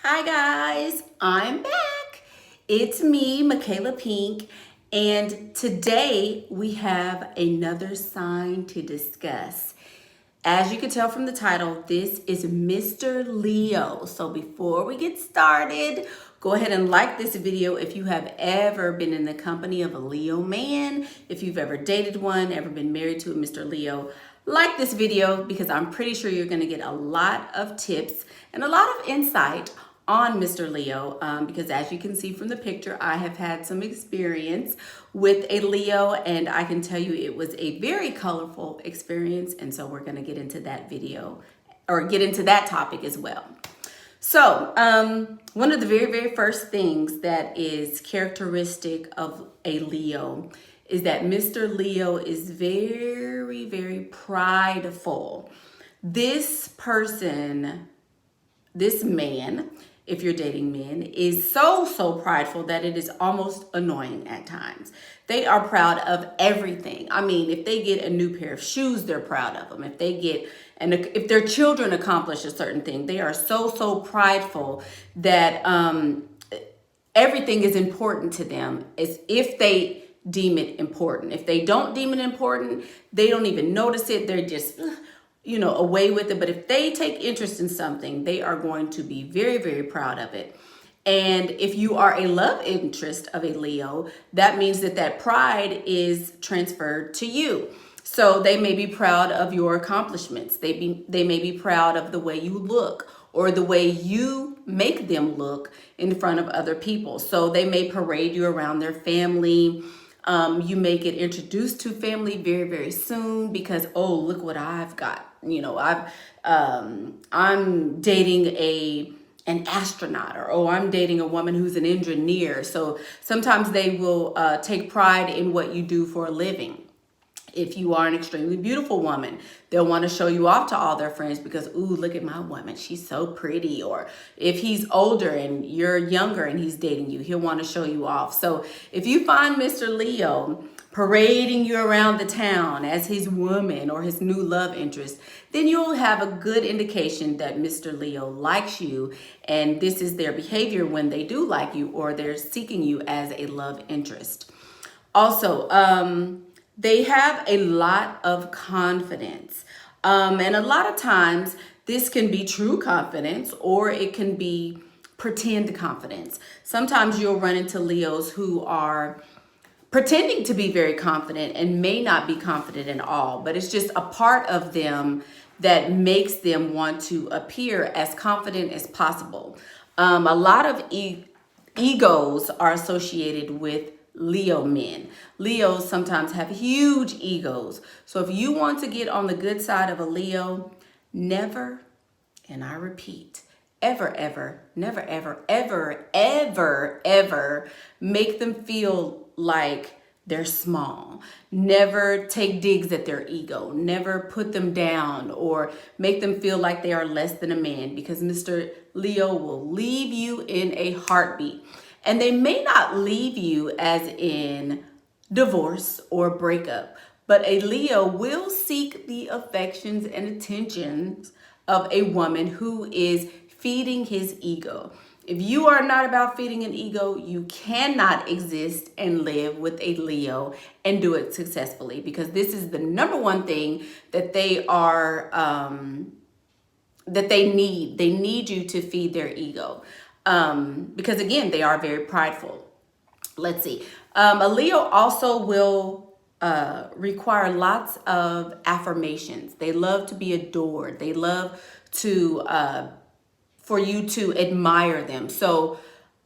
Hi guys, I'm back. It's me, Michaela Pink, and today we have another sign to discuss. As you can tell from the title, this is Mr. Leo. So before we get started, go ahead and like this video if you have ever been in the company of a Leo man, if you've ever dated one, ever been married to a Mr. Leo. Like this video because I'm pretty sure you're going to get a lot of tips and a lot of insight on Mr. Leo, because as you can see from the picture, I have had some experience with a Leo, and I can tell you it was a very colorful experience, and so we're going to get into that video, or get into that topic as well. So one of the very first things that is characteristic of a Leo is that Mr. Leo is very prideful. This person, this man, if you're dating men, is so prideful that it is almost annoying at times. They are proud of everything. I mean, if they get a new pair of shoes, they're proud of them. If they get, and if their children accomplish a certain thing, they are so prideful that everything is important to them, as if they deem it important. If they don't deem it important, they don't even notice it. They're just away with it. But if they take interest in something, they are going to be very proud of it. And if you are a love interest of a Leo, that means that pride is transferred to you. So they may be proud of your accomplishments. They may be proud of the way you look or the way you make them look in front of other people. So they may parade you around their family. You may get introduced to family very soon because, oh, look what I've got. I'm dating an astronaut, or oh, I'm dating a woman who's an engineer. So sometimes they will take pride in what you do for a living. If you are an extremely beautiful woman, they'll want to show you off to all their friends because, ooh, look at my woman. She's so pretty. Or if he's older and you're younger and he's dating you, he'll want to show you off. So if you find Mr. Leo parading you around the town as his woman or his new love interest, then you'll have a good indication that Mr. Leo likes you, and this is their behavior when they do like you or they're seeking you as a love interest. Also, they have a lot of confidence. And a lot of times this can be true confidence or it can be pretend confidence. Sometimes you'll run into Leos who are pretending to be very confident and may not be confident at all, but it's just a part of them that makes them want to appear as confident as possible. A lot of egos are associated with Leo men. Leos sometimes have huge egos. So if you want to get on the good side of a Leo, never, and I repeat, never, ever make them feel like they're small. Never take digs at their ego. Never put them down or make them feel like they are less than a man, because Mr. Leo will leave you in a heartbeat. And they may not leave you as in divorce or breakup, but a Leo will seek the affections and attentions of a woman who is feeding his ego. If you are not about feeding an ego, you cannot exist and live with a Leo and do it successfully, because this is the number one thing that they are, that they need. They need you to feed their ego. Because again, they are very prideful. Let's see. A Leo also will require lots of affirmations. They love to be adored. They love to for you to admire them. So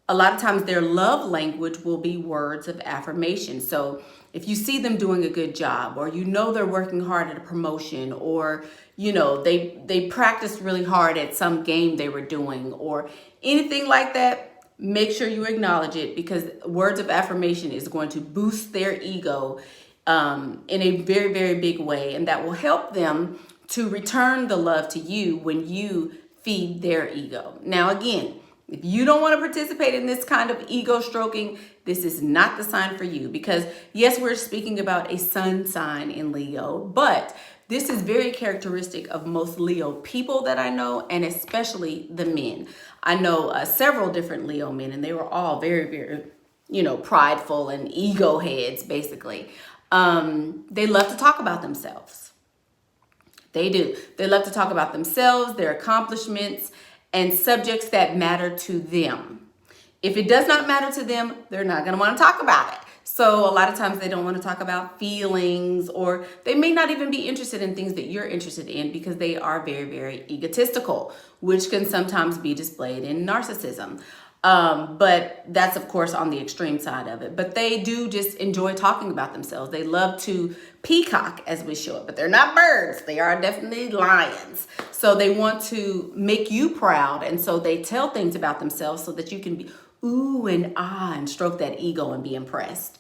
a lot of times their love language will be words of affirmation. So if you see them doing a good job, or they're working hard at a promotion, or they practiced really hard at some game they were doing, or anything like that, make sure you acknowledge it, because words of affirmation is going to boost their ego in a very big way, and that will help them to return the love to you when you feed their ego. Now again, if you don't want to participate in this kind of ego stroking, this is not the sign for you, because yes, we're speaking about a sun sign in Leo, but This is very characteristic of most Leo people that I know, and especially the men. I know several different Leo men, and they were all very, very, you know, prideful and ego heads, basically. They love to talk about themselves. They do. They love to talk about themselves, their accomplishments, and subjects that matter to them. If it does not matter to them, they're not going to want to talk about it. So a lot of times they don't want to talk about feelings, or they may not even be interested in things that you're interested in because they are very, very egotistical, which can sometimes be displayed in narcissism. But that's, of course, on the extreme side of it. But they do just enjoy talking about themselves. They love to peacock, as we show it, but they're not birds. They are definitely lions. So they want to make you proud. And so they tell things about themselves so that you can be ooh and ah and stroke that ego and be impressed.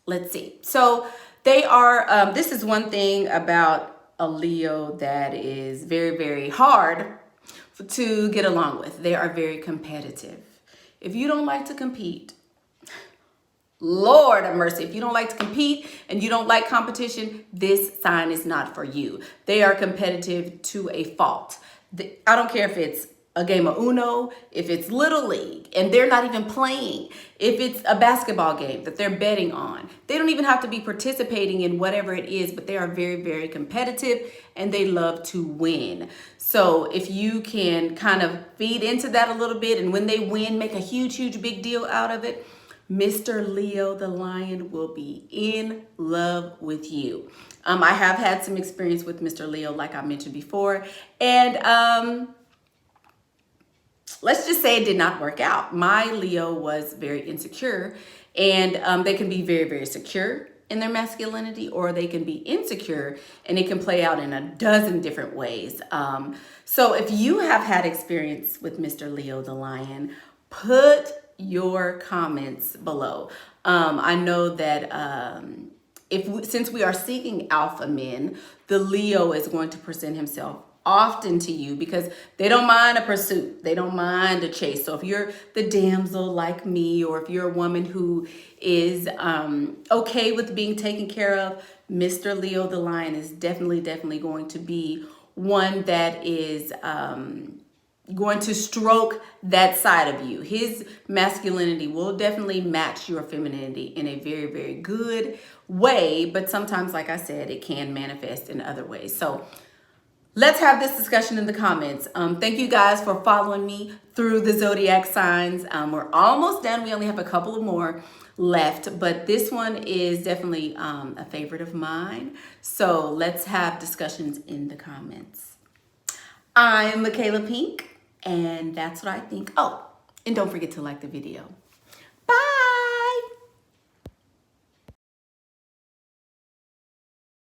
Let's see. So they are, this is one thing about a Leo that is very, very hard to get along with. They are very competitive. If you don't like to compete, Lord have mercy, if you don't like to compete and you don't like competition, this sign is not for you. They are competitive to a fault. I don't care if it's a game of Uno, if it's Little League and they're not even playing, if it's a basketball game that they're betting on. They don't even have to be participating in whatever it is, but they are very, very competitive and they love to win. So if you can kind of feed into that a little bit, and when they win, make a huge, huge big deal out of it, Mr. Leo the lion will be in love with you. I have had some experience with Mr. Leo, like I mentioned before, and let's just say it did not work out. My Leo was very insecure, and they can be very, very secure in their masculinity, or they can be insecure, and it can play out in a dozen different ways. So if you have had experience with Mr. Leo the lion, put your comments below. I know that since we are seeking alpha men, the Leo is going to present himself often to you because they don't mind a pursuit. They don't mind a chase. So if you're the damsel like me, or if you're a woman who is okay with being taken care of, Mr. Leo the lion is definitely going to be one that is going to stroke that side of you. His masculinity will definitely match your femininity in a very, very good way. But sometimes, like I said, it can manifest in other ways. So let's have this discussion in the comments. Thank you guys for following me through the zodiac signs. We're almost done. We only have a couple of more left, but this one is definitely a favorite of mine. So let's have discussions in the comments. I'm Michaela Pink, and that's what I think. Oh, and don't forget to like the video.